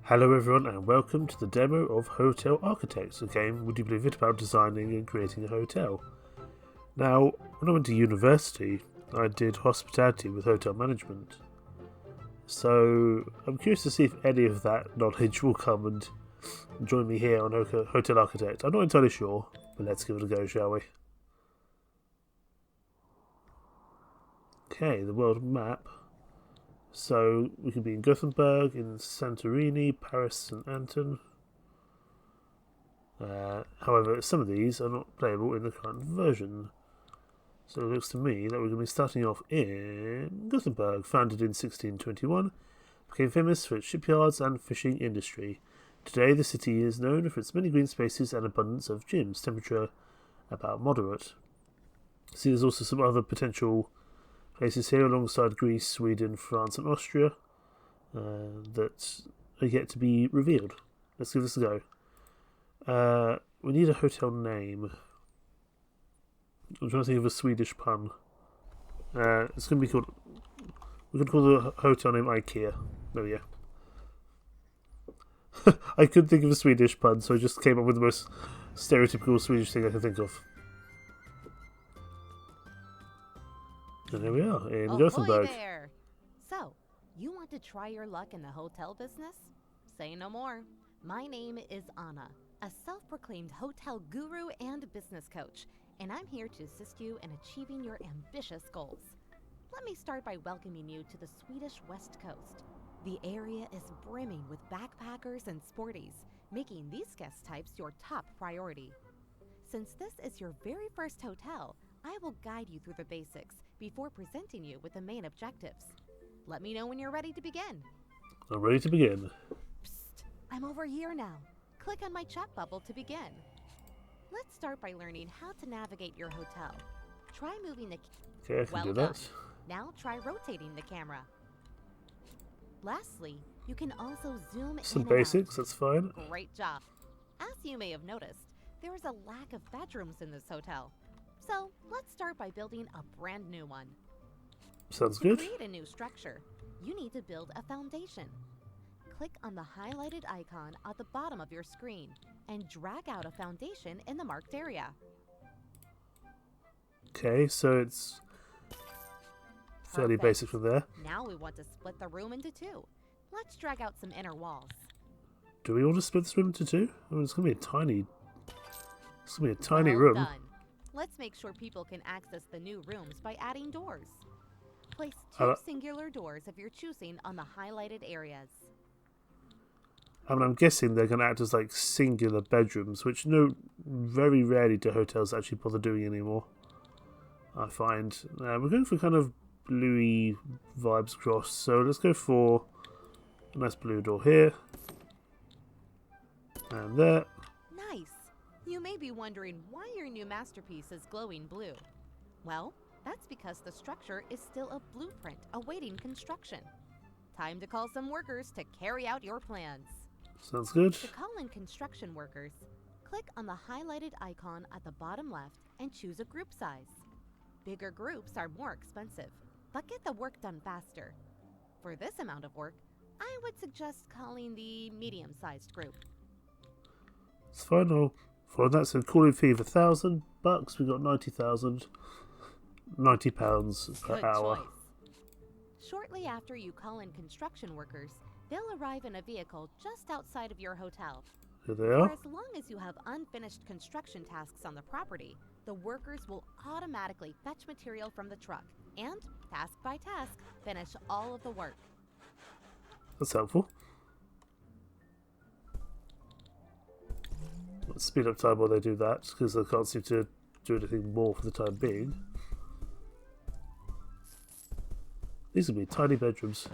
Hello everyone and welcome to the demo of Hotel Architects, a game, would you believe it, about designing and creating a hotel. Now, when I went to university, I did hospitality with hotel management. So, I'm curious to see if any of that knowledge will come and join me here on Hotel Architect. I'm not entirely sure, but let's give it a go, shall we? Okay, the world map. So we could be in Gothenburg, in Santorini, Paris, St. Anton. However, some of these are not playable in the current version. So it looks to me that we're going to be starting off in Gothenburg, founded in 1621, became famous for its shipyards and fishing industry. Today the city is known for its many green spaces and abundance of gyms, temperature about moderate. See, there's also some other potential places here alongside Greece, Sweden, France and Austria that are yet to be revealed. Let's give this a go. We need a hotel name. I'm trying to think of a Swedish pun. It's going to be called... We're going to call the hotel name IKEA. There we go. I couldn't think of a Swedish pun, so I just came up with the most stereotypical Swedish thing I could think of. And there we are, in Gothenburg. There! So, you want to try your luck in the hotel business? Say no more. My name is Anna, a self-proclaimed hotel guru and business coach, and I'm here to assist you in achieving your ambitious goals. Let me start by welcoming you to the Swedish West Coast. The area is brimming with backpackers and sporties, making these guest types your top priority. Since this is your very first hotel, I will guide you through the basics before presenting you with the main objectives. Let me know when you're ready to begin. I'm ready to begin. Psst, I'm over here now. Click on my chat bubble to begin. Let's start by learning how to navigate your hotel. Try moving the Okay, I can do that. Now try rotating the camera. Lastly, you can also zoom Some in basics, and out. that's fine. Great job. As you may have noticed, there is a lack of bedrooms in this hotel. So, let's start by building a brand new one. Sounds To good. create a new structure, you need to build a foundation. Click on the highlighted icon at the bottom of your screen and drag out a foundation in the marked area. Okay, so it's fairly Perfect. basic from there. Now we want to split the room into two. Let's drag out some inner walls. Do we want to split this room into two? I mean, it's going to be a tiny Well room. done. Let's make sure people can access the new rooms by adding doors. Place two singular doors of your choosing on the highlighted areas. I mean, I'm guessing they're going to act as like singular bedrooms, which very rarely do hotels actually bother doing anymore. I find. We're going for kind of bluey vibes across, so let's go for a nice blue door here. And there. Nice! You may be wondering why your new masterpiece is glowing blue. Well, that's because the structure is still a blueprint awaiting construction. Time to call some workers to carry out your plans. Sounds good. To call in construction workers, click on the highlighted icon at the bottom left and choose a group size. Bigger groups are more expensive, but get the work done faster. For this amount of work, I would suggest calling the medium-sized group. It's fine. I'll follow that. So calling fee of $1,000. We got 90,000. £90 per Good hour. choice. Shortly after you call in construction workers, they'll arrive in a vehicle just outside of your hotel. Here they For are. as long as you have unfinished construction tasks on the property, the workers will automatically fetch material from the truck and, task by task, finish all of the work. That's helpful. Let's speed up time while they do that, because I can't seem to do anything more for the time being. These will be tiny bedrooms.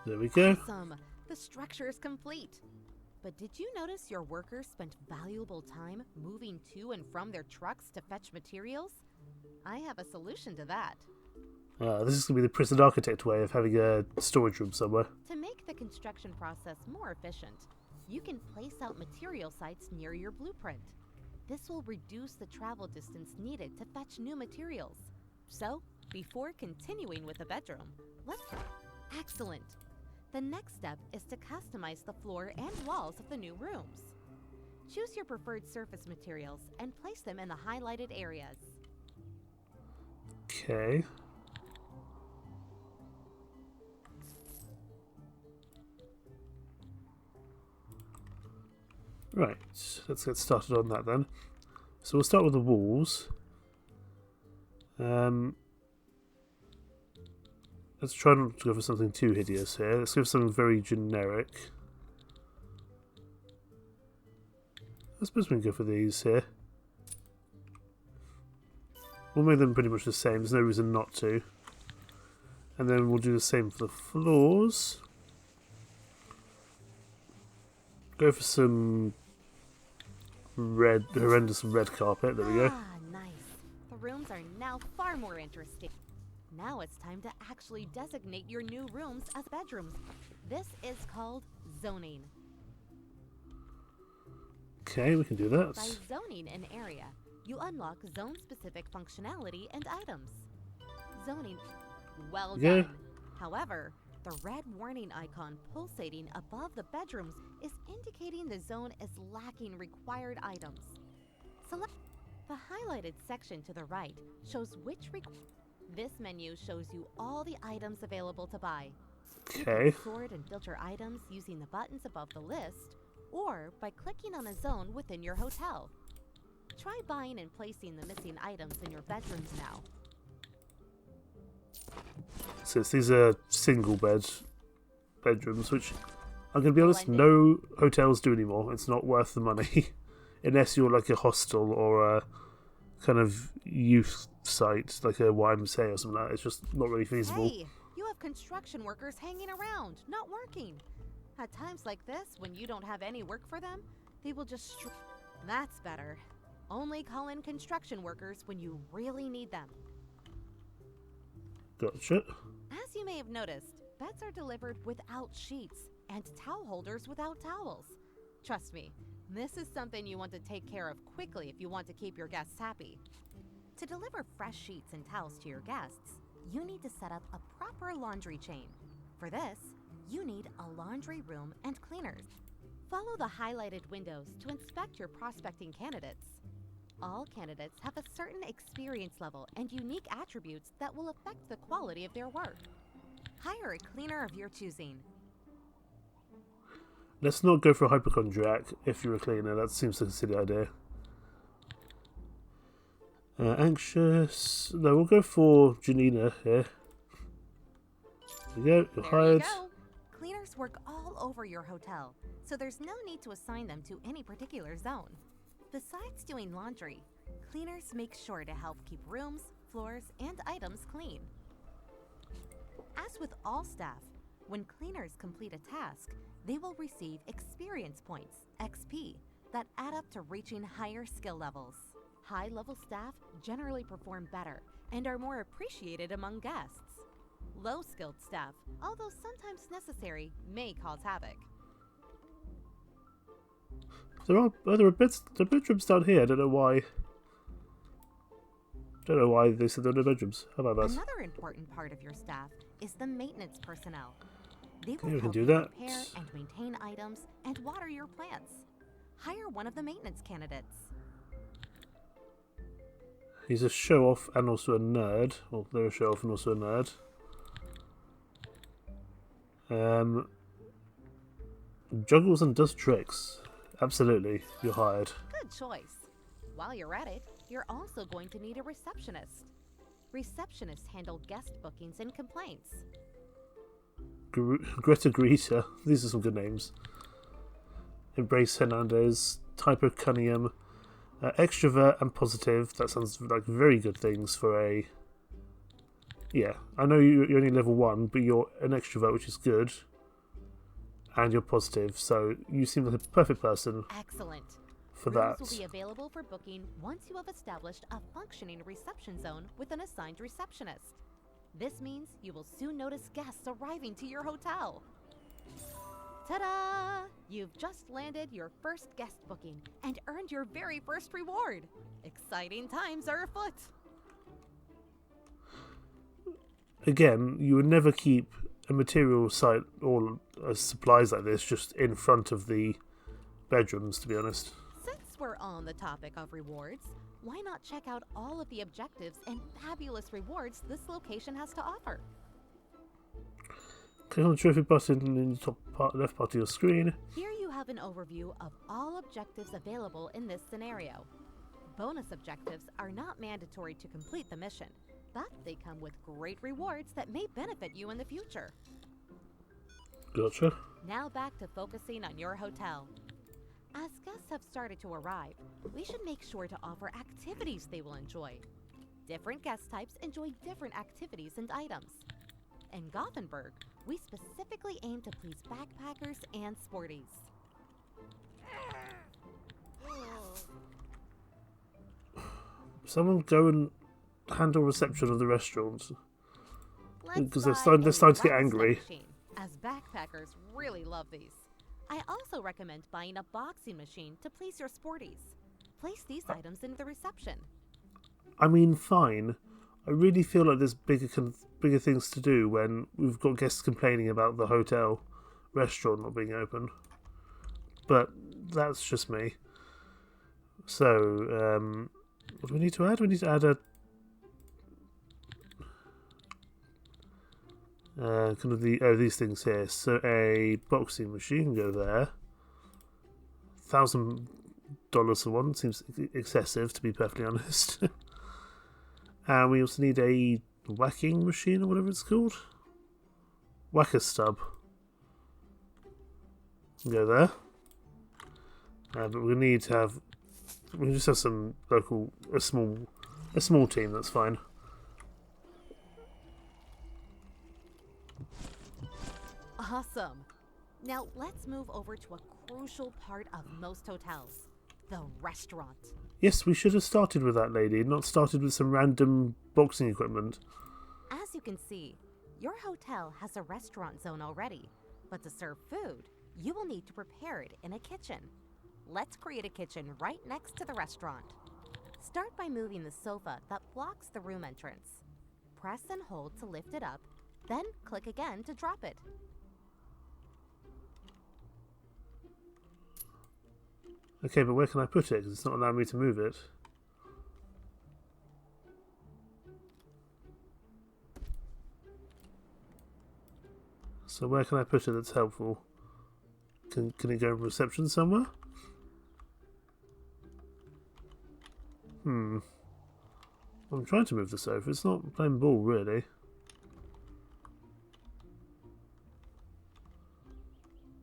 There we go. Awesome! The structure is complete. But did you notice your workers spent valuable time moving to and from their trucks to fetch materials? I have a solution to that. This is going to be the prison architect way of having a storage room somewhere. To make the construction process more efficient, you can place out material sites near your blueprint. This will reduce the travel distance needed to fetch new materials. So, Before continuing with the bedroom, let's... Excellent! The next step is to customize the floor and walls of the new rooms. Choose your preferred surface materials and place them in the highlighted areas. Okay. Right, let's get started on that then. So we'll start with the walls. Let's try not to go for something too hideous here. Let's go for something very generic. I suppose we can go for these here. We'll make them pretty much the same. There's no reason not to. And then we'll do the same for the floors. Go for some red, horrendous red carpet. There we go. Ah, nice. The rooms are now far more interesting. Now it's time to actually designate your new rooms as bedrooms. This is called zoning. Okay, we can do that. By zoning an area, you unlock zone-specific functionality and items. Zoning, well Yeah. done. However, the red warning icon pulsating above the bedrooms is indicating the zone is lacking required items. Select the highlighted section to the right shows which This menu shows you all the items available to buy. You Okay. can sort and filter items using the buttons above the list, or by clicking on a zone within your hotel. Try buying and placing the missing items in your bedrooms now. So these are single bedrooms, which I'm going to be honest, no hotels do anymore. It's not worth the money. Unless you're like a hostel or a kind of youth site, like a YMCA or something like that. It's just not really feasible. Hey, you have construction workers hanging around, not working. At times like this, when you don't have any work for them, they will just... That's better. Only call in construction workers when you really need them. Gotcha. As you may have noticed, beds are delivered without sheets and towel holders without towels. Trust me, this is something you want to take care of quickly if you want to keep your guests happy. To deliver fresh sheets and towels to your guests, you need to set up a proper laundry chain. For this, you need a laundry room and cleaners. Follow the highlighted windows to inspect your prospecting candidates. All candidates have a certain experience level and unique attributes that will affect the quality of their work. Hire a cleaner of your choosing. Let's not go for a hypochondriac if you're a cleaner. That seems like a silly idea. Anxious. No, we'll go for Janina here. There we go. You're hired. There you go. Cleaners work all over your hotel, so there's no need to assign them to any particular zone. Besides doing laundry, cleaners make sure to help keep rooms, floors, and items clean. As with all staff, when cleaners complete a task, they will receive experience points, XP, that add up to reaching higher skill levels. High-level staff generally perform better and are more appreciated among guests. Low-skilled staff, although sometimes necessary, may cause havoc. There are bedrooms down here. I don't know why. Don't know why they said there are no bedrooms. How about that? Another important part of your staff is the maintenance personnel. They Okay, will we can help do you that. repair and maintain items and water your plants. Hire one of the maintenance candidates. He's a show-off and also a nerd. Well, they're a show-off and also a nerd. Juggles and does tricks. Absolutely, you're hired. Good choice. While you're at it, you're also going to need a receptionist. Receptionists handle guest bookings and complaints. Greta Greta. These are some good names. Embrace Hernandez. Typo Cunningham. Extrovert and positive. That sounds like very good things for a... Yeah, I know you're only level 1, but you're an extrovert, which is good. And you're positive, so you seem like a perfect person Excellent. for Rooms that. will be available for booking once you have established a functioning reception zone with an assigned receptionist. This means you will soon notice guests arriving to your hotel. Ta-da! You've just landed your first guest booking and earned your very first reward. Exciting times are afoot. again, you would never keep a material site or supplies like this just in front of the bedrooms, to be honest. Since we're on the topic of rewards, why not check out all of the objectives and fabulous rewards this location has to offer? Click on the trophy button in the top left part of your screen. Here you have an overview of all objectives available in this scenario. Bonus objectives are not mandatory to complete the mission, but they come with great rewards that may benefit you in the future. Gotcha. Now back to focusing on your hotel. As guests have started to arrive, we should make sure to offer activities they will enjoy. Different guest types enjoy different activities and items. In Gothenburg, we specifically aim to please backpackers and sporties. Someone go and handle reception of the restaurant. Because they're buy starting to get a angry. machine, as backpackers really love these. I also recommend buying a boxing machine to please your sporties. Place these items into the reception. I mean, fine. I really feel like there's bigger things to do when we've got guests complaining about the hotel restaurant not being open. But that's just me. So, what do we need to add? We need to add a kind of these things here. So a boxing machine can go there. $1,000 for one seems excessive, to be perfectly honest. And we also need a whacking machine or whatever it's called. Whacker stub. Go there. But we need to have. We can just have some local, a small team. That's fine. Awesome. Now let's move over to a crucial part of most hotels, the restaurant. Yes, we should have started with that lady, not started with some random boxing equipment. As you can see, your hotel has a restaurant zone already, but to serve food, you will need to prepare it in a kitchen. Let's create a kitchen right next to the restaurant. Start by moving the sofa that blocks the room entrance. Press and hold to lift it up, then click again to drop it. Okay, but where can I put it? Because it's not allowing me to move it. So where can I put it that's helpful? Can it go in reception somewhere? I'm trying to move the sofa. It's not playing ball, really.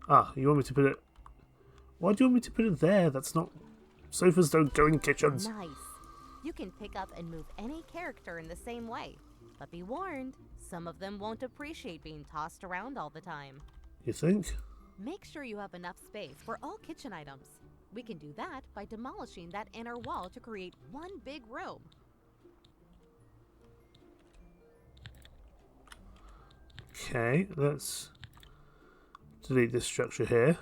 Ah, you want me to put it... Why do you want me to put it there? That's not... Sofas don't go in kitchens. Nice. You can pick up and move any character in the same way. But be warned, some of them won't appreciate being tossed around all the time. You think? Make sure you have enough space for all kitchen items. We can do that by demolishing that inner wall to create one big room. Okay, let's delete this structure here.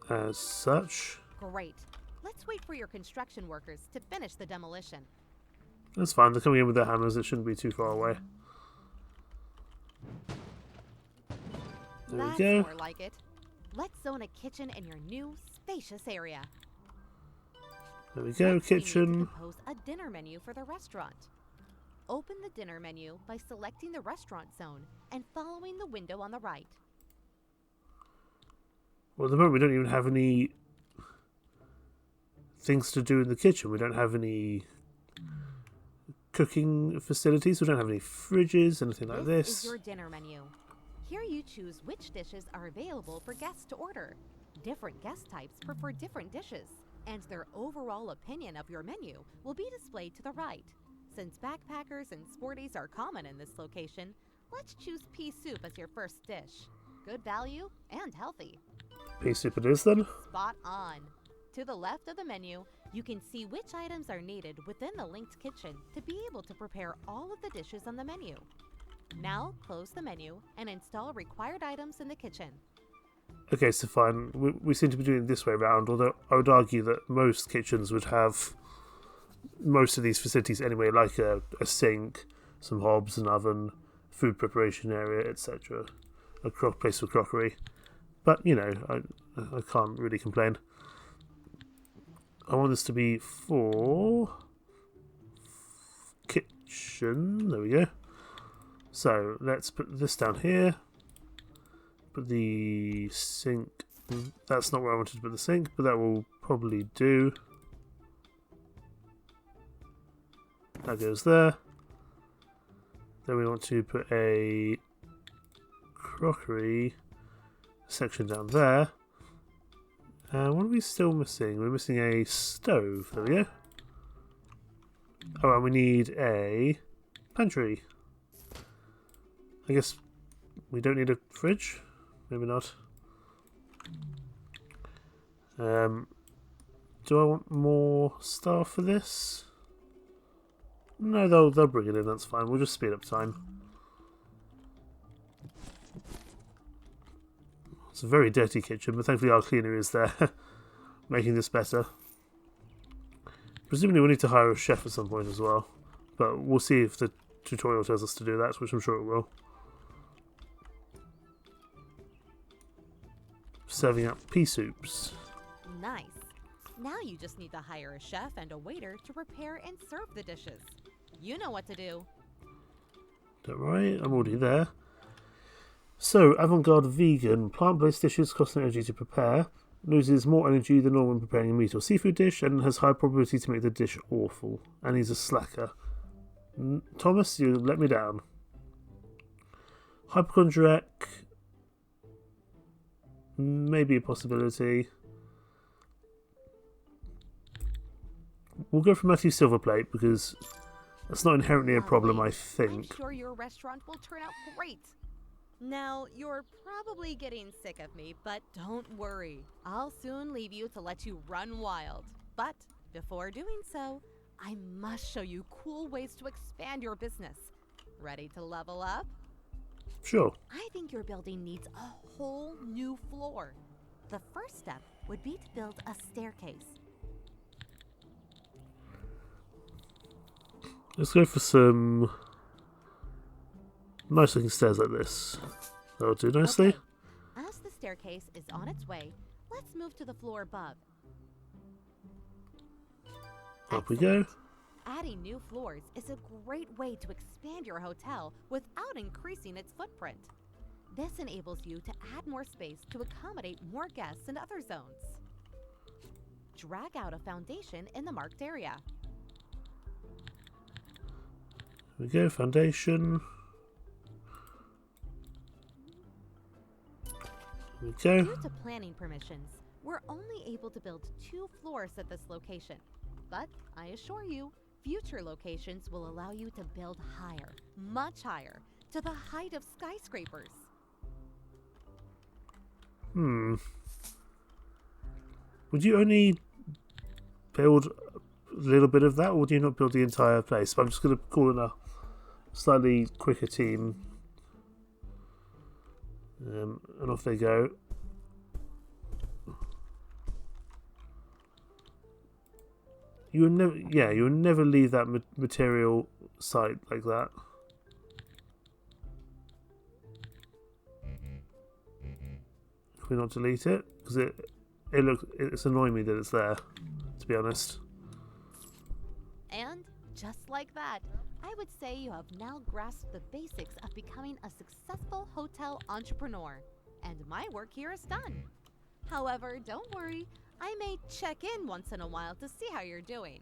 As such. Great. Let's wait for your construction workers to finish the demolition. That's fine, they're coming in with their hammers, it shouldn't be too far away. There That's we go. more like it. Let's zone a kitchen in your new, spacious area. There we go, Next, you need kitchen. to compose a dinner menu for the restaurant. Open the dinner menu by selecting the restaurant zone and following the window on the right. Well, at the moment we don't even have any things to do in the kitchen. We don't have any cooking facilities. We don't have any fridges, anything like This this. is your dinner menu. Here you choose which dishes are available for guests to order. Different guest types prefer different dishes, and their overall opinion of your menu will be displayed to the right. Since backpackers and sporties are common in this location, let's choose pea soup as your first dish. Good value and healthy. Pea soup it is then. Spot on. To the left of the menu, you can see which items are needed within the linked kitchen to be able to prepare all of the dishes on the menu. Now, close the menu and install required items in the kitchen. Okay, so fine. We seem to be doing it this way around, although I would argue that most kitchens would have most of these facilities anyway, like a sink, some hobs, an oven, food preparation area, etc. A place for crockery. But, you know, I can't really complain. I want this to be for kitchen. There we go. So let's put this down here. Put the sink. That's not where I wanted to put the sink, but that will probably do. That goes there. Then we want to put a crockery section down there. And what are we still missing? We're missing a stove. There we go. Oh, and we need a pantry. I guess we don't need a fridge. Maybe not. Do I want more staff for this? No, they'll bring it in. That's fine. We'll just speed up time. It's a very dirty kitchen, but thankfully our cleaner is there, making this better. Presumably we'll need to hire a chef at some point as well, but we'll see if the tutorial tells us to do that, which I'm sure it will. Serving up pea soups. Nice. Now you just need to hire a chef and a waiter to prepare and serve the dishes. You know what to do. Don't worry, I'm already there. So, avant-garde vegan, plant-based dishes cost energy to prepare, loses more energy than normal when preparing a meat or seafood dish, and has high probability to make the dish awful. And he's a slacker. Thomas, you let me down. Hypochondriac, maybe a possibility. We'll go for Matthew Silverplate because that's not inherently a problem, I think. I'm sure your restaurant will turn out great. Now, you're probably getting sick of me, but don't worry. I'll soon leave you to let you run wild. But before doing so, I must show you cool ways to expand your business. Ready to level up? Sure. I think your building needs a whole new floor. The first step would be to build a staircase. Let's go for some nice looking stairs like this. That'll do nicely. Okay. As the staircase is on its way, let's move to the floor above. Up we go. Adding new floors is a great way to expand your hotel without increasing its footprint. This enables you to add more space to accommodate more guests in other zones. Drag out a foundation in the marked area. Here we go, foundation. Here we go. Due to planning permissions, we're only able to build 2 floors at this location. But I assure you, future locations will allow you to build higher, much higher, to the height of skyscrapers. Would you only build a little bit of that, or do you not build the entire place? But I'm just going to call in a slightly quicker team. And off they go. You would never leave that material site like that. Can we not delete it? Because it's annoying me that it's there, to be honest. And just like that, I would say you have now grasped the basics of becoming a successful hotel entrepreneur. And my work here is done. However, don't worry, I may check in once in a while to see how you're doing.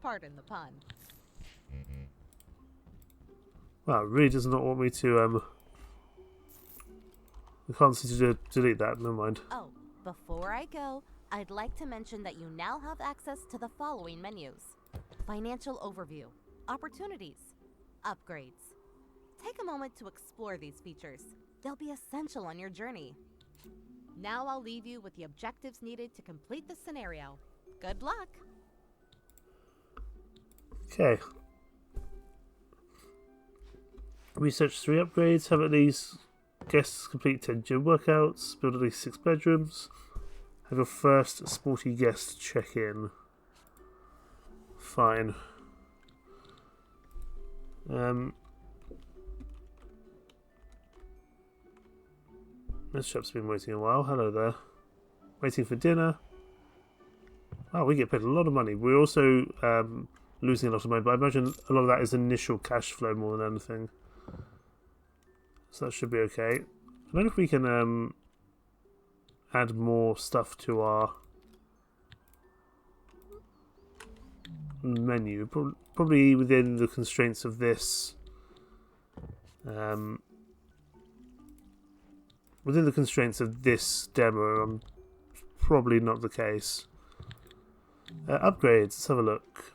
Pardon the pun. Well, it really does not want me to, I can't see to delete that, never mind. Oh, before I go, I'd like to mention that you now have access to the following menus. Financial overview, opportunities, upgrades. Take a moment to explore these features. They'll be essential on your journey. Now I'll leave you with the objectives needed to complete the scenario. Good luck! Okay. Research 3 upgrades, have at least guests complete 10 gym workouts, build at least 6 bedrooms, have your first sporty guest check in. Fine. This chap's been waiting a while. Hello there. Waiting for dinner. Oh, we get paid a lot of money. We're also losing a lot of money, but I imagine a lot of that is initial cash flow more than anything. So that should be okay. I don't know if we can add more stuff to our menu. Probably within the constraints of this. Within the constraints of this demo, probably not the case. Upgrades, let's have a look.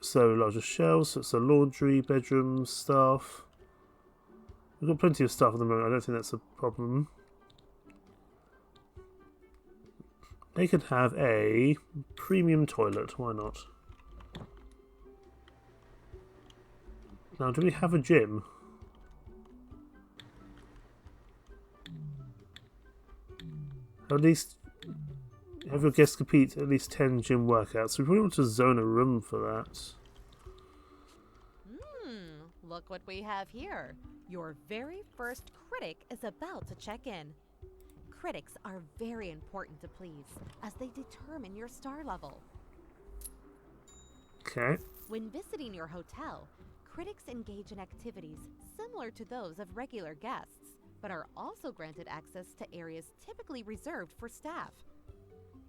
So, larger shelves, so it's a laundry, bedroom, staff. We've got plenty of stuff at the moment, I don't think that's a problem. They could have a premium toilet, why not? Now, do we have a gym? At least have your guests compete at least 10 gym workouts. We probably want to zone a room for that. Look what we have here. Your very first critic is about to check in. Critics are very important to please, as they determine your star level. Okay. When visiting your hotel, critics engage in activities similar to those of regular guests, but are also granted access to areas typically reserved for staff.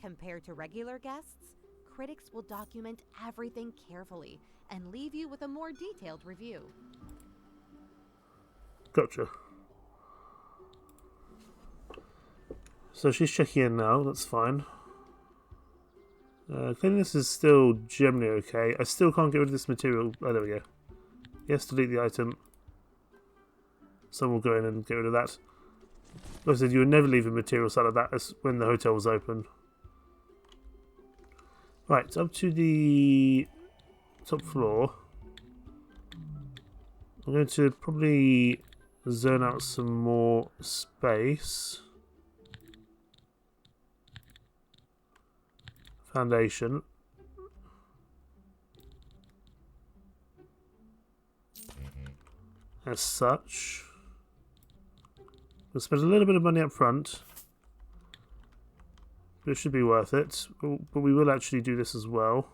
Compared to regular guests, critics will document everything carefully and leave you with a more detailed review. Gotcha. So she's checking in now, that's fine. Cleanliness is still generally okay. I still can't get rid of this material. Oh, there we go. Yes, delete the item. Someone will go in and get rid of that. Like I said, you would never leave a material site like that when the hotel was open. Right, up to the top floor. I'm going to probably zone out some more space. Foundation. As such. We'll spend a little bit of money up front. But it should be worth it. But we will actually do this as well.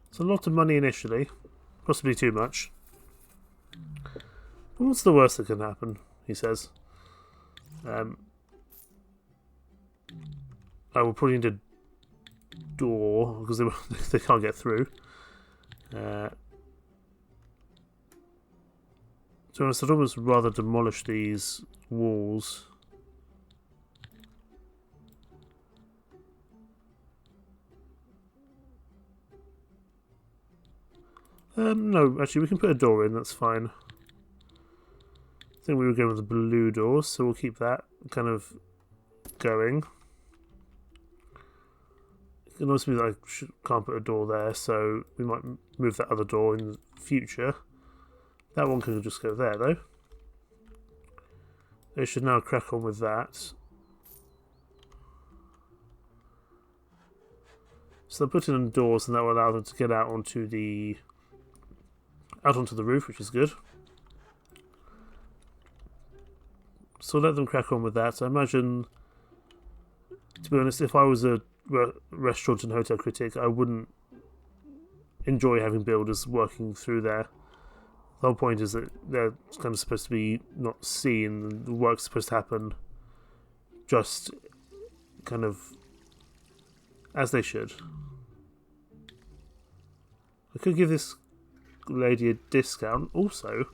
It's a lot of money initially. Possibly too much. But what's the worst that can happen? He says. I will probably need a door because they can't get through. To be honest, I'd almost rather demolish these walls. No, actually we can put a door in, that's fine. I think we were going with the blue doors, so we'll keep that kind of going. It can also be that I can't put a door there, so we might move that other door in the future. That one can just go there, though. They should now crack on with that. So they'll put in doors, and that will allow them to get out onto the roof, which is good. So let them crack on with that. I imagine, to be honest, if I was a restaurant and hotel critic, I wouldn't enjoy having builders working through there. The whole point is that they're kind of supposed to be not seen, and the work's supposed to happen just kind of as they should. I could give this lady a discount also.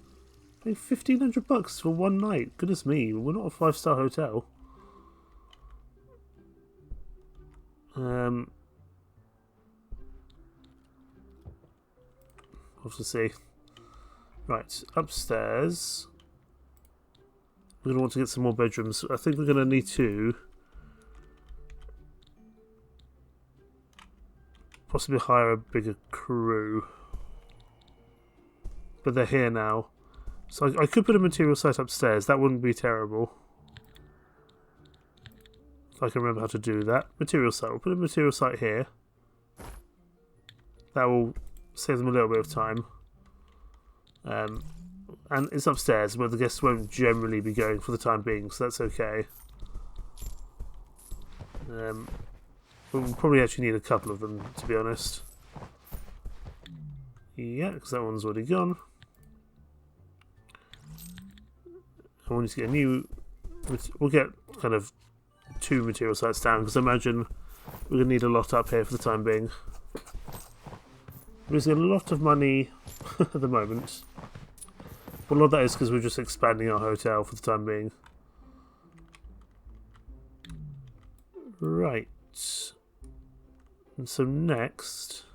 Pay $1,500 for one night. Goodness me, we're not a 5-star hotel. We'll have to see. Right, upstairs. We're going to want to get some more bedrooms. I think we're going to need to possibly hire a bigger crew. But they're here now. So I could put a material site upstairs. That wouldn't be terrible. If I can remember how to do that. Material site. We'll put a material site here. That will save them a little bit of time. And it's upstairs where the guests won't generally be going for the time being, so that's okay. We'll probably actually need a couple of them, to be honest. Yeah, because that one's already gone. And we need to get a new... We'll get kind of 2 material sites down, because I imagine we're going to need a lot up here for the time being. We're losing a lot of money at the moment. But a lot of that is because we're just expanding our hotel for the time being. Right. And so next,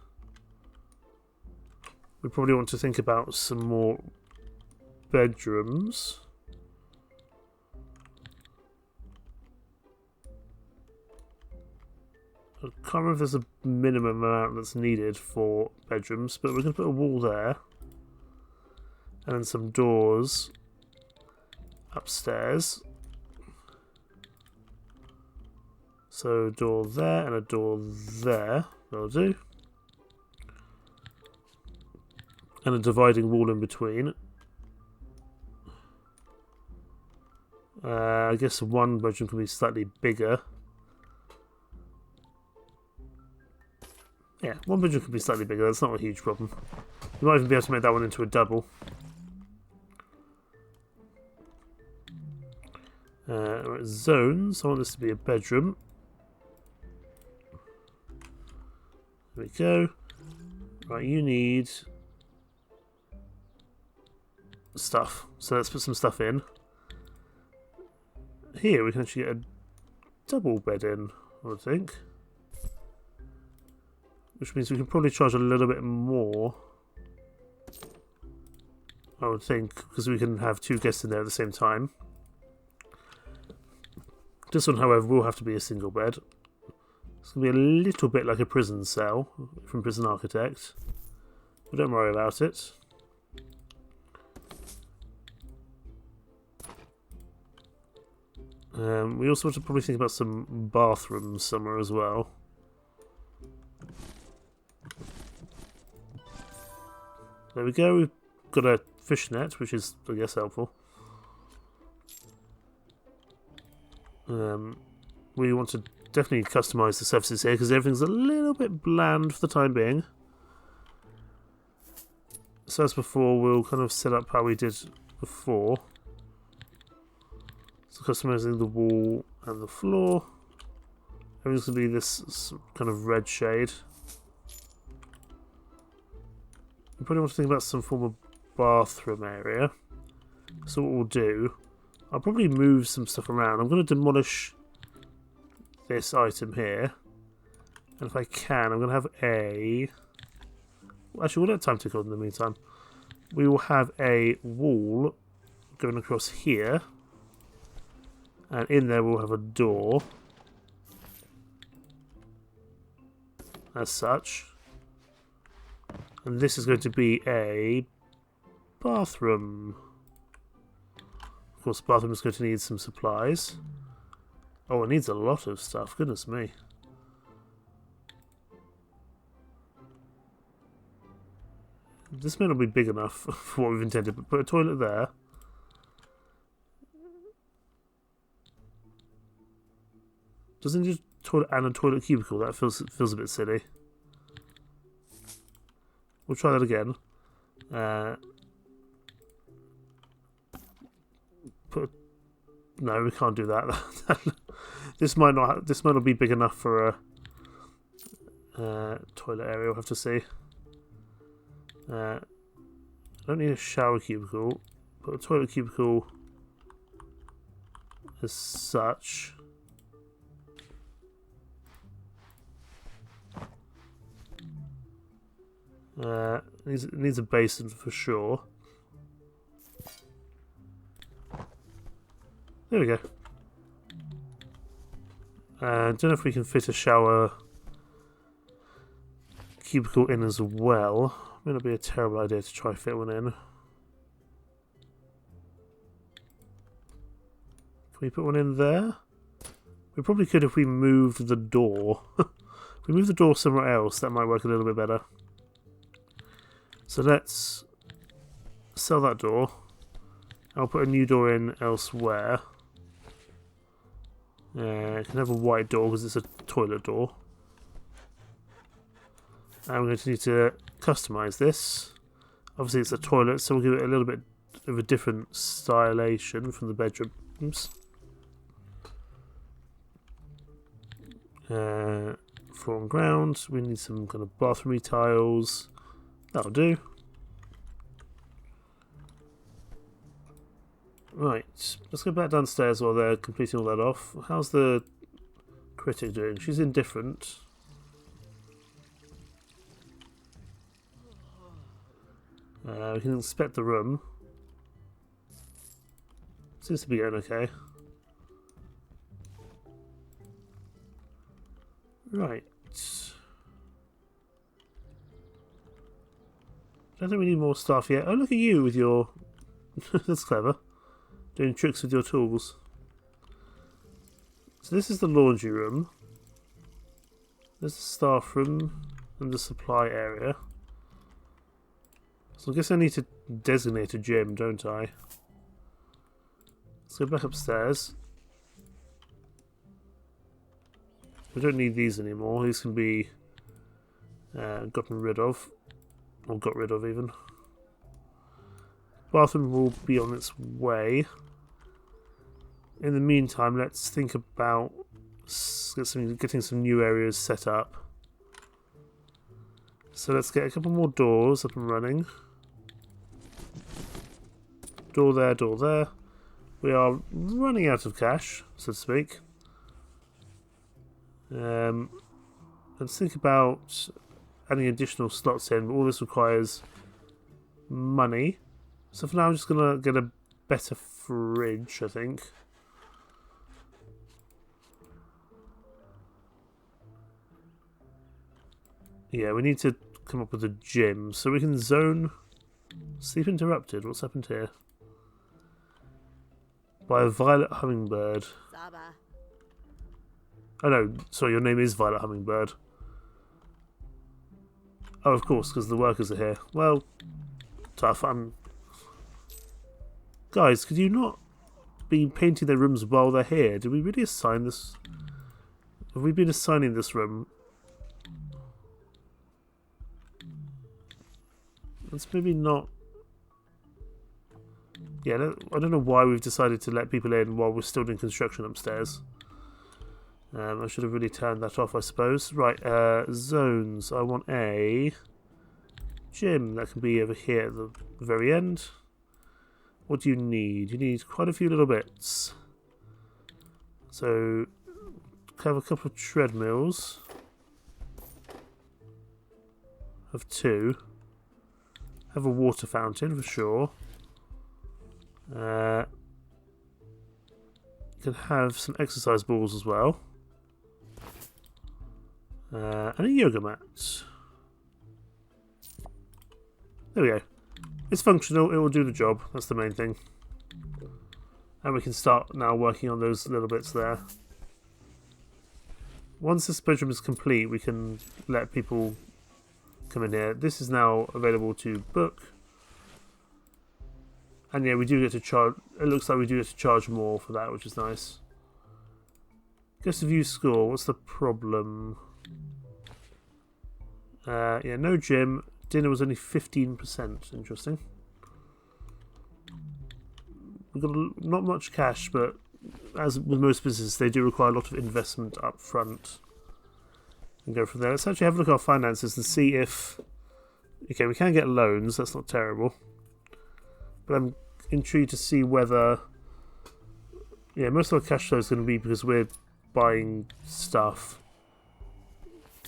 we probably want to think about some more bedrooms. I can't remember if there's a minimum amount that's needed for bedrooms, but we're going to put a wall there. And then some doors upstairs. So a door there and a door there. That'll do. And a dividing wall in between. I guess one bedroom can be slightly bigger. Yeah, one bedroom could be slightly bigger. That's not a huge problem. You might even be able to make that one into a double. Right, zones. I want this to be a bedroom. There we go. Right, you need stuff. So let's put some stuff in. Here we can actually get a double bed in, I would think. Which means we can probably charge a little bit more, I would think, because we can have 2 guests in there at the same time. This one, however, will have to be a single bed. It's going to be a little bit like a prison cell from Prison Architect. But don't worry about it. We also want to probably think about some bathrooms somewhere as well. There we go, we've got a fishnet, which is, I guess, helpful. We want to definitely customise the surfaces here, because everything's a little bit bland for the time being. So as before, we'll kind of set up how we did before. So customising the wall and the floor. Everything's going to be this kind of red shade. We probably want to think about some form of bathroom area. So what we'll do, I'll probably move some stuff around. I'm going to demolish this item here. And if I can, I'm going to have a... Actually, we'll let time tick on in the meantime. We will have a wall going across here. And in there we'll have a door. As such. And this is going to be a bathroom. Of course, the bathroom is going to need some supplies. Oh, it needs a lot of stuff. Goodness me. This may not be big enough for what we've intended, but put a toilet there. Doesn't just toilet and a toilet cubicle? That feels a bit silly. We'll try that again. No, we can't do that. This might not be big enough for a toilet area. We'll have to see. I don't need a shower cubicle. Put a toilet cubicle as such. It needs a basin for sure. There we go. I don't know if we can fit a shower cubicle in as well. May not be a terrible idea to try fit one in. Can we put one in there? We probably could if we moved the door. If we move the door somewhere else, that might work a little bit better. So let's sell that door. I'll put a new door in elsewhere. It can have a white door because it's a toilet door. And we're going to need to customise this. Obviously it's a toilet, so we'll give it a little bit of a different stylization from the bedrooms. Floor and ground. We need some kind of bathroomy tiles. That'll do. Right, let's go back downstairs while they're completing all that off. How's the critic doing? She's indifferent. We can inspect the room. Seems to be going okay. Right. I don't think we need more staff yet. Oh, look at you with your... That's clever. Doing tricks with your tools. So this is the laundry room. There's the staff room and the supply area. So I guess I need to designate a gym, don't I? Let's go back upstairs. We don't need these anymore. These can be gotten rid of. Or got rid of even. Bathroom will be on its way. In the meantime, let's think about getting some new areas set up. So let's get a couple more doors up and running. Door there, door there. We are running out of cash, so to speak. Let's think about adding additional slots in, but all this requires money. So for now I'm just going to get a better fridge, I think. Yeah, we need to come up with a gym so we can zone... Sleep interrupted. What's happened here? By a violet hummingbird. Saba. Oh no, sorry, your name is Violet Hummingbird. Oh, of course, because the workers are here. Well, tough. Guys, could you not be painting their rooms while they're here? Did we really assign this? Have we been assigning this room? That's maybe not... Yeah, I don't know why we've decided to let people in while we're still doing construction upstairs. I should have really turned that off, I suppose. Right, zones. I want a gym. That can be over here at the very end. What do you need? You need quite a few little bits. So, have a couple of treadmills. Have two. Have a water fountain for sure. You can have some exercise balls as well. And a yoga mat. There we go. It's functional, it will do the job, that's the main thing. And we can start now working on those little bits there. Once this bedroom is complete, we can let people come in here. This is now available to book. And yeah, we do get to charge, it looks like we do get to charge more for that, which is nice. Guest of view score, what's the problem? Yeah, no gym. Dinner was only 15%. Interesting. We've got not much cash, but as with most businesses, they do require a lot of investment up front. And go from there. Let's actually have a look at our finances and see if... Okay, we can get loans. That's not terrible. But I'm intrigued to see whether... Yeah, most of our cash flow is going to be because we're buying stuff.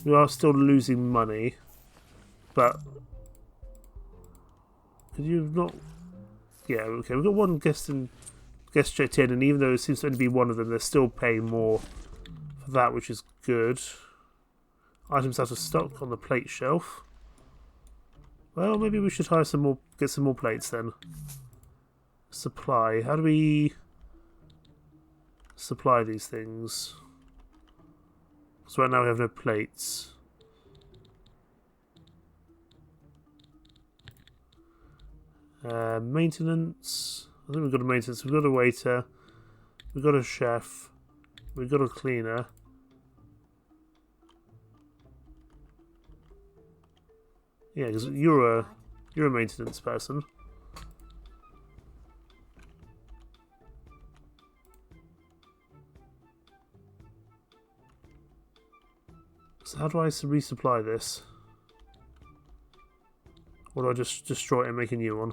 We are still losing money, but could you not? Yeah, okay. We've got one guest checked in, and even though it seems to only be one of them, they're still paying more for that, which is good. Items out of stock on the plate shelf. Well, maybe we should hire some more, get some more plates then. Supply. How do we supply these things? So right now we have no plates. Maintenance. I think we've got a maintenance. We've got a waiter. We've got a chef. We've got a cleaner. Yeah, because you're a maintenance person. So how do I resupply this? Or do I just destroy it and make a new one?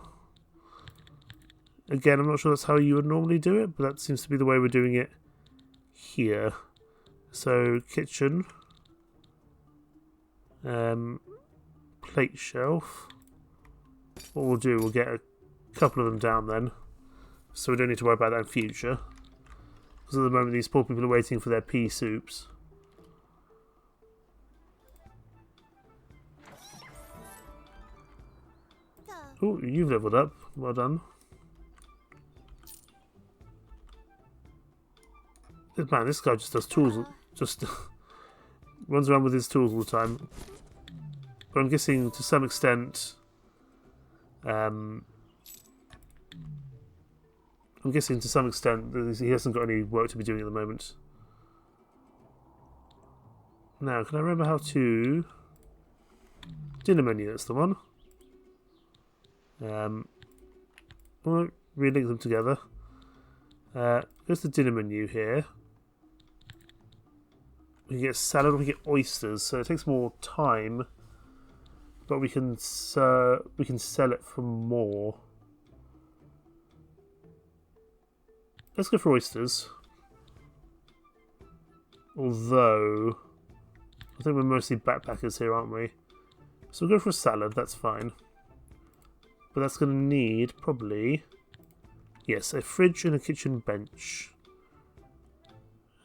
Again, I'm not sure that's how you would normally do it, but that seems to be the way we're doing it here. So, kitchen. Plate shelf. What we'll do, we'll get a couple of them down then. So we don't need to worry about that in future. Because at the moment these poor people are waiting for their pea soups. Oh, you've leveled up. Well done. Man, this guy just does tools. Just runs around with his tools all the time. But I'm guessing to some extent... I'm guessing to some extent that he hasn't got any work to be doing at the moment. Now, can I remember how to... Dinner menu, that's the one. I won't relink them together. There's the dinner menu here. We can get salad, we can get oysters, so it takes more time, but we can sell it for more. Let's go for oysters. Although, I think we're mostly backpackers here, aren't we? So we'll go for a salad, that's fine. But that's going to need, probably, yes, a fridge and a kitchen bench.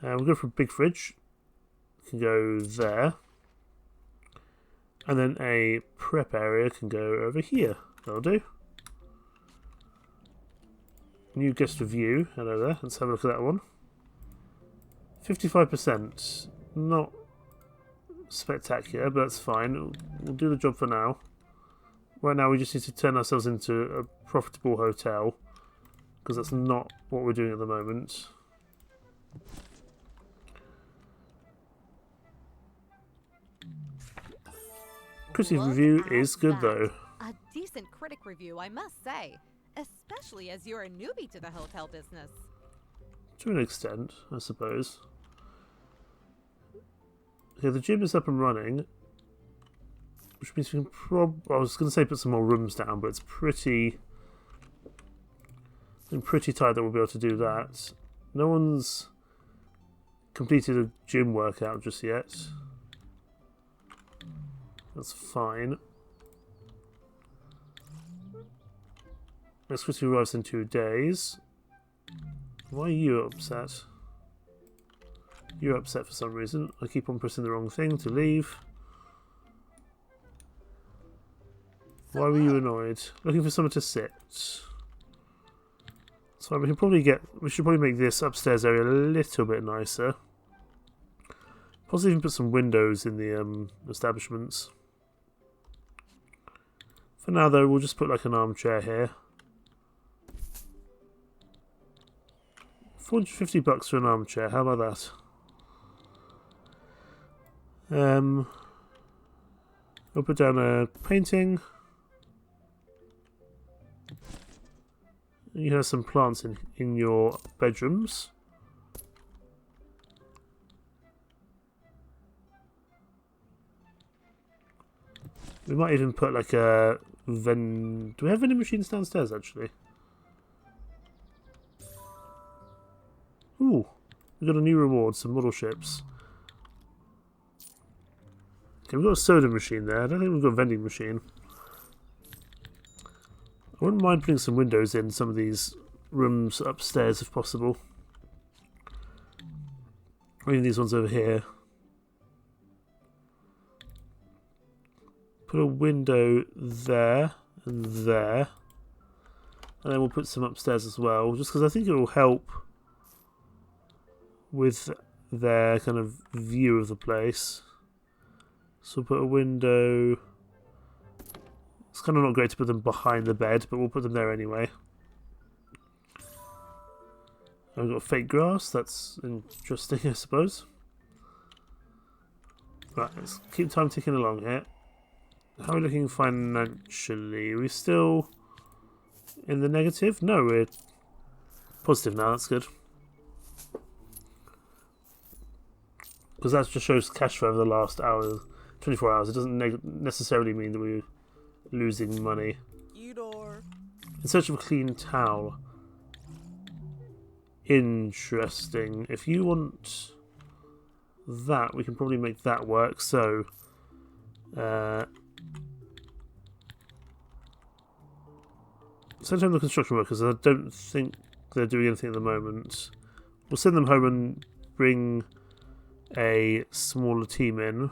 We'll go for a big fridge. Can go there. And then a prep area can go over here. That'll do. New guest review. Hello there. Let's have a look at that one. 55%. Not spectacular, but that's fine. We'll do the job for now. Right now we just need to turn ourselves into a profitable hotel. Because that's not what we're doing at the moment. Critic review is good though. A decent critic review, I must say. Especially as you're a newbie to the hotel business. To an extent, I suppose. Okay, the gym is up and running. Which means we can I was going to say put some more rooms down, but it's pretty... I'm pretty tight that we'll be able to do that. No one's completed a gym workout just yet. That's fine. Next critic arrives in 2 days. Why are you upset? You're upset for some reason. I keep on pressing the wrong thing to leave. Why were you annoyed? Looking for someone to sit. So we should probably make this upstairs area a little bit nicer. Possibly even put some windows in the establishments. For now though, we'll just put like an armchair here. $450 for an armchair, how about that? We'll put down a painting. You have some plants in your bedrooms. We might even put like a do we have vending machines downstairs actually? Ooh, we got a new reward, some model ships. Okay, we've got a soda machine there. I don't think we've got a vending machine. I wouldn't mind putting some windows in some of these rooms upstairs if possible. Or even these ones over here. Put a window there and there. And then we'll put some upstairs as well, just because I think it will help with their kind of view of the place. So we'll put a window. Let's kind of not great to put them behind the bed, but we'll put them there anyway. I've got fake grass. That's interesting, I suppose. Right, let's keep time ticking along here. How are we looking financially? Are we still in the negative? No, we're positive now. That's good. Because that just shows cash flow over the last hour, 24 hours. It doesn't necessarily mean that we're losing money. In search of a clean towel. Interesting. If you want that, we can probably make that work. So, send home the construction workers. I don't think they're doing anything at the moment. We'll send them home and bring a smaller team in.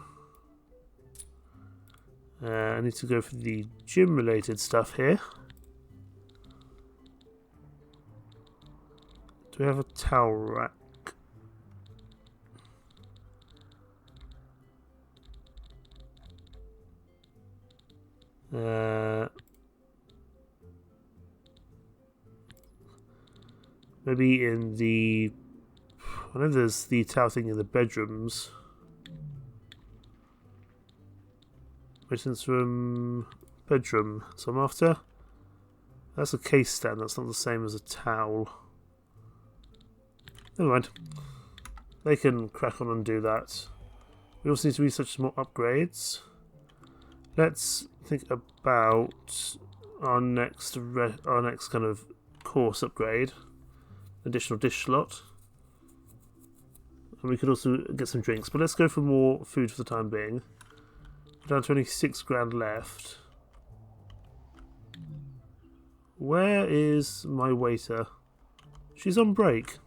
I need to go for the gym related stuff here. Do we have a towel rack? Maybe in the... I know there's the towel thing in the bedrooms. Maintenance room, bedroom. So I'm after. That's a case stand. That's not the same as a towel. Never mind. They can crack on and do that. We also need to research some more upgrades. Let's think about our next kind of course upgrade. Additional dish slot. And we could also get some drinks. But let's go for more food for the time being. Down to only 6 grand left. Where is my waiter? She's on break.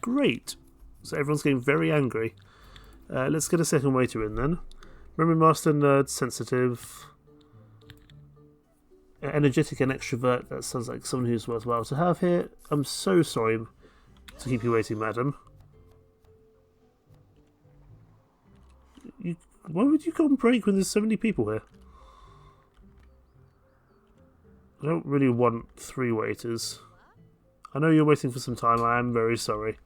Great. So everyone's getting very angry. Let's get a second waiter in then. Memory master, nerd, sensitive, energetic and extrovert. That sounds like someone who's worthwhile to have here. I'm so sorry to keep you waiting, madam. Why would you go on break when there's so many people here? I don't really want 3 waiters. I know you're waiting for some time. I am very sorry.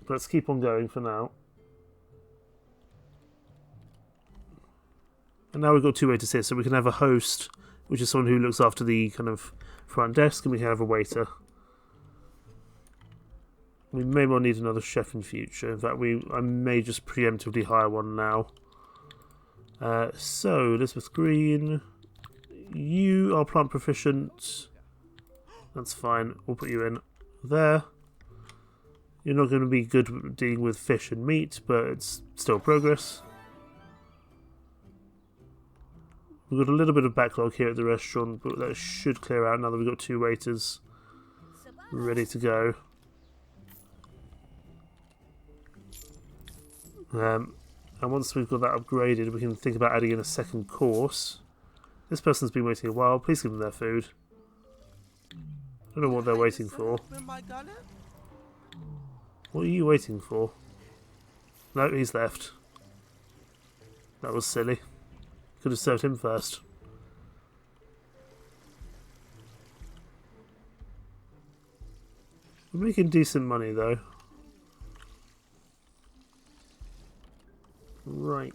But let's keep on going for now. And now we've got 2 waiters here, so we can have a host, which is someone who looks after the kind of front desk, and we can have a waiter. We may well need another chef in future. In fact, I may just preemptively hire one now. So, Elizabeth Green, you are plant proficient. That's fine. We'll put you in there. You're not going to be good at dealing with fish and meat, but it's still progress. We've got a little bit of backlog here at the restaurant, but that should clear out now that we've got 2 waiters ready to go. And once we've got that upgraded, we can think about adding in a second course. This person's been waiting a while. Please give them their food. I don't know what they're waiting for. What are you waiting for? No, he's left. That was silly. Could have served him first. We're making decent money though. Right.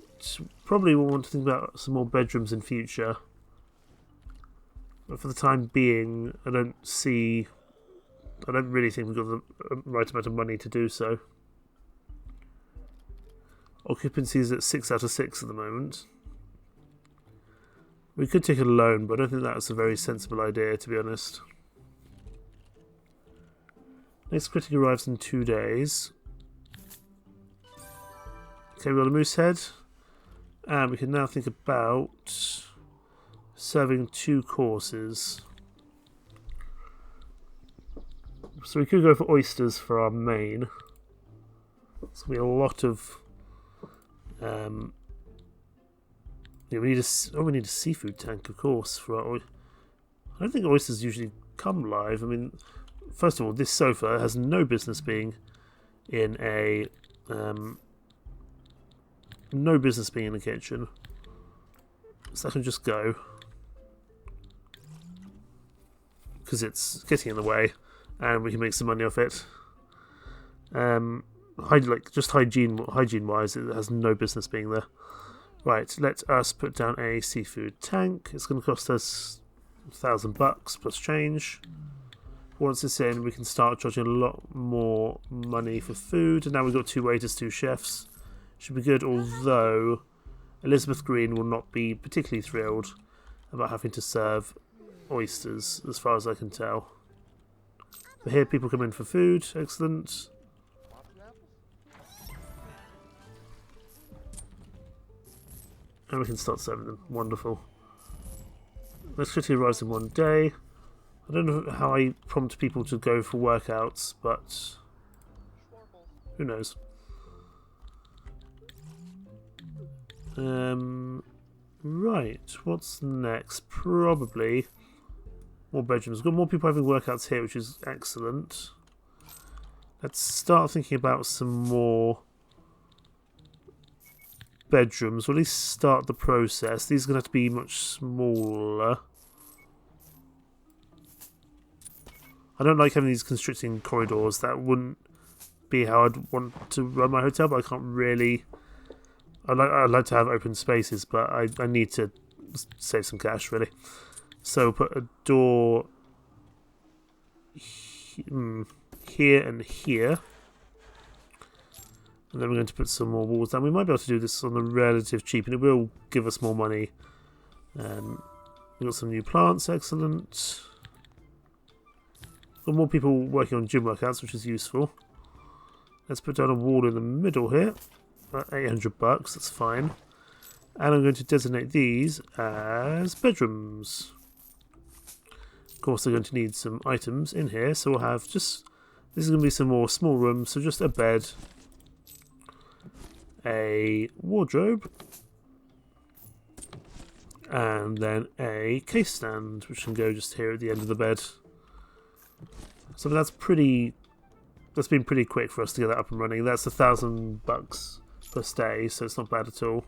Probably we'll want to think about some more bedrooms in future. But for the time being, I don't really think we've got the right amount of money to do so. Occupancy is at 6 out of 6 at the moment. We could take a loan, but I don't think that's a very sensible idea, to be honest. Next critic arrives in 2 days. Okay, we've got a moose head. And we can now think about serving 2 courses. So we could go for oysters for our main. It's going to be a lot of... yeah, we need a seafood tank, of course. For our, I don't think oysters usually come live. I mean, first of all, this sofa has no business being in a... no business being in the kitchen. So I can just go. because it's getting in the way, and we can make some money off it. Just hygiene wise, it has no business being there. Right, let us put down a seafood tank. It's going to cost us $1,000 plus change. Once it's in, we can start charging a lot more money for food. And now we've got 2 waiters, 2 chefs. Should be good, although Elizabeth Green will not be particularly thrilled about having to serve oysters, as far as I can tell. But here people come in for food. Excellent. And we can start serving them. Wonderful. Let's quickly rise in one day. I don't know how I prompt people to go for workouts, but who knows. Right, what's next? Probably more bedrooms. We've got more people having workouts here, which is excellent. Let's start thinking about some more bedrooms, or at least start the process. These are going to have to be much smaller. I don't like having these constricting corridors. That wouldn't be how I'd want to run my hotel, but I can't really... I'd like to have open spaces, but I need to save some cash, really. So put a door here and here. And then we're going to put some more walls down. We might be able to do this on the relative cheap, and it will give us more money. We've got some new plants, excellent. Got more people working on gym workouts, which is useful. Let's put down a wall in the middle here. $800, that's fine. And I'm going to designate these as bedrooms. Of course, they're going to need some items in here, so we'll have just... This is going to be some more small rooms, so just a bed, a wardrobe, and then a case stand, which can go just here at the end of the bed. So that's been pretty quick for us to get that up and running. That's $1,000 per stay, so it's not bad at all.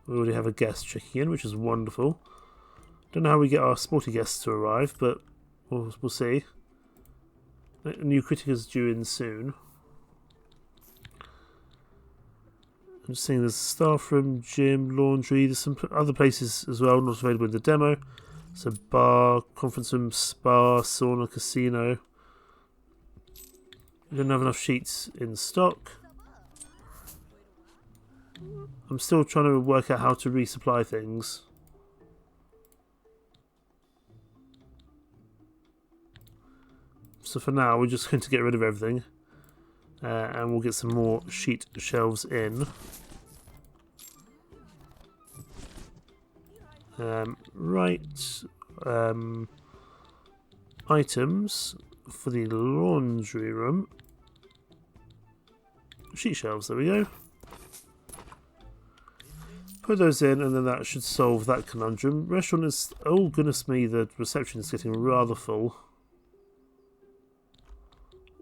We already have a guest checking in, which is wonderful. Don't know how we get our sporty guests to arrive, but we'll see. A new critic is due in soon. I'm just seeing there's a staff room, gym, laundry. There's some other places as well not available in the demo. So bar, conference room, spa, sauna, casino. We don't have enough sheets in stock. I'm still trying to work out how to resupply things. So for now, we're just going to get rid of everything. And we'll get some more sheet shelves in. Right. Items for the laundry room. Sheet shelves, there we go. Put those in, and then that should solve that conundrum. Restaurant is... Oh, goodness me, the reception is getting rather full.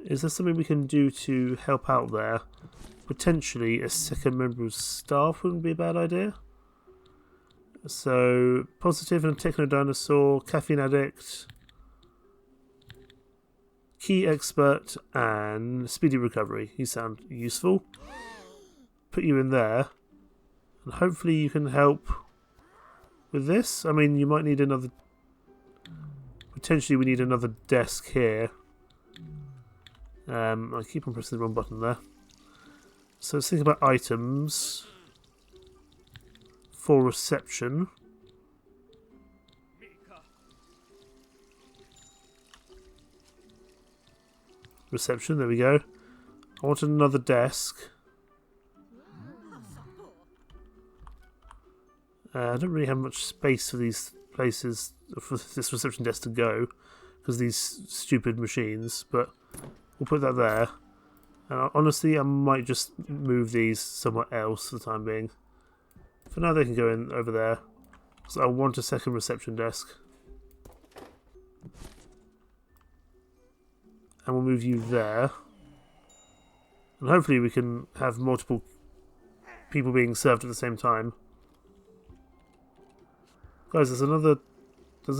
Is there something we can do to help out there? Potentially a second member of staff wouldn't be a bad idea. So, positive and a techno dinosaur, caffeine addict, key expert, and speedy recovery. You sound useful. Put you in there, and hopefully you can help with this. I mean, you might need another... Potentially we need another desk here. I keep on pressing the wrong button there. So let's think about items for reception. Reception, there we go. I want another desk. I don't really have much space for these places, for this reception desk to go, because of these stupid machines, but we'll put that there. And honestly, I might just move these somewhere else for the time being. For now, they can go in over there. So I want a second reception desk. And we'll move you there. And hopefully we can have multiple people being served at the same time. Guys, there's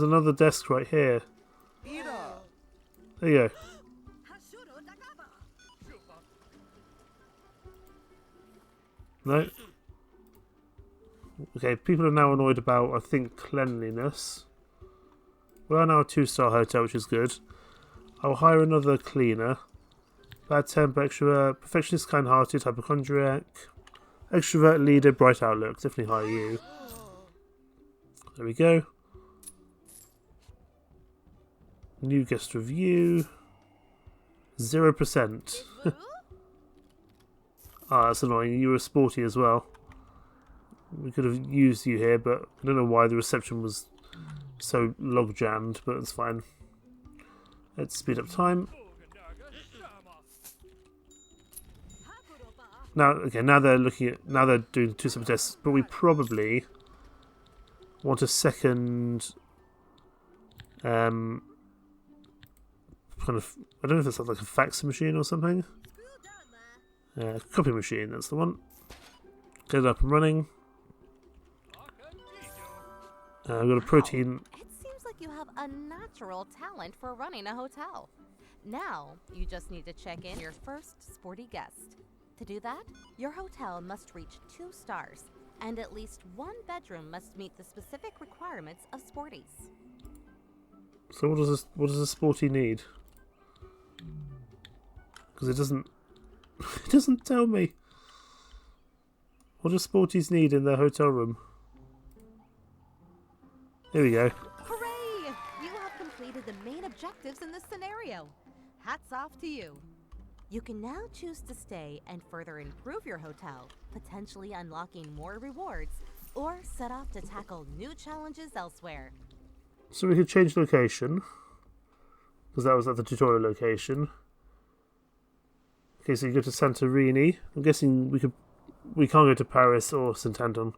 another desk right here. There you go. No. Okay, people are now annoyed about, I think, cleanliness. We are now a 2-star hotel, which is good. I'll hire another cleaner. Bad temper, extrovert, perfectionist, kind-hearted, hypochondriac, extrovert, leader, bright outlook. Definitely hire you. There we go. New guest review. 0%. Ah, that's annoying. You were sporty as well. We could have used you here, but I don't know why the reception was so log-jammed, but it's fine. Let's speed up time. Now, okay, now they're doing 2 separate tests, but we probably want a second, kind of, I don't know if it's like a fax machine or something. Copy machine, that's the one. Get it up and running. I've got a protein. It seems like you have a natural talent for running a hotel. Now, you just need to check in your first sporty guest. To do that, your hotel must reach 2 stars, and at least 1 bedroom must meet the specific requirements of sporties. So what does a sporty need? Because it doesn't tell me. What do sporties need in their hotel room? Here we go. Hooray! You have completed the main objectives in this scenario. Hats off to you. You can now choose to stay and further improve your hotel, potentially unlocking more rewards, or set off to tackle new challenges elsewhere. So we could change location, because that was at the tutorial location. Okay, so you go to Santorini. I'm guessing we can't go to Paris or St. Anton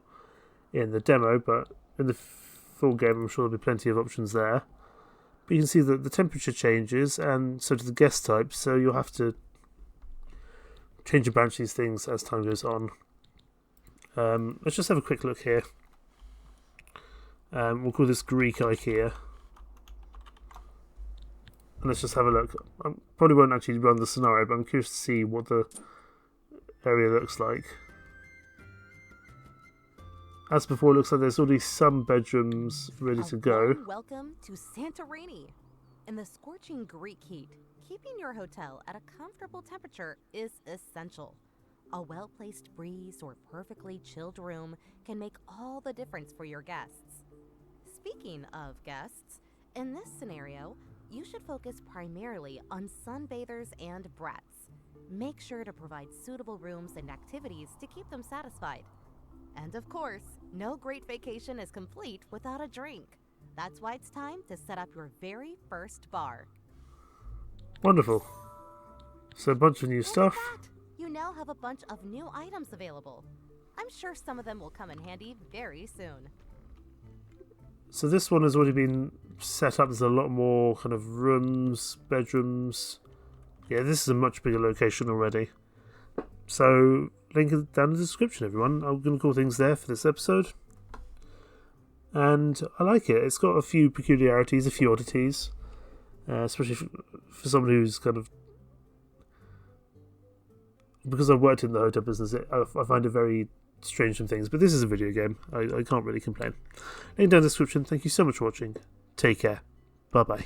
in the demo, but in the full game I'm sure there'll be plenty of options there. But you can see that the temperature changes, and so do the guest types, so you'll have to change and branch these things as time goes on. Let's just have a quick look here. We'll call this Greek IKEA. And let's just have a look. I probably won't actually run the scenario, but I'm curious to see what the area looks like. As before, it looks like there's already some bedrooms ready to go. Welcome to Santorini. In the scorching Greek heat, keeping your hotel at a comfortable temperature is essential. A well-placed breeze or perfectly chilled room can make all the difference for your guests. Speaking of guests, in this scenario, you should focus primarily on sunbathers and brats. Make sure to provide suitable rooms and activities to keep them satisfied. And of course, no great vacation is complete without a drink. That's why it's time to set up your very first bar. Wonderful. So a bunch of new stuff. You now have a bunch of new items available. I'm sure some of them will come in handy very soon. So this one has already been set up. There's a lot more kind of rooms, bedrooms. Yeah, this is a much bigger location already. So, link it down in the description, everyone. I'm going to call things there for this episode. And I like it. It's got a few peculiarities, a few oddities. Especially for someone who's kind of... Because I've worked in the hotel business, I find it very strange some things. But this is a video game. I can't really complain. Link down in the description. Thank you so much for watching. Take care. Bye-bye.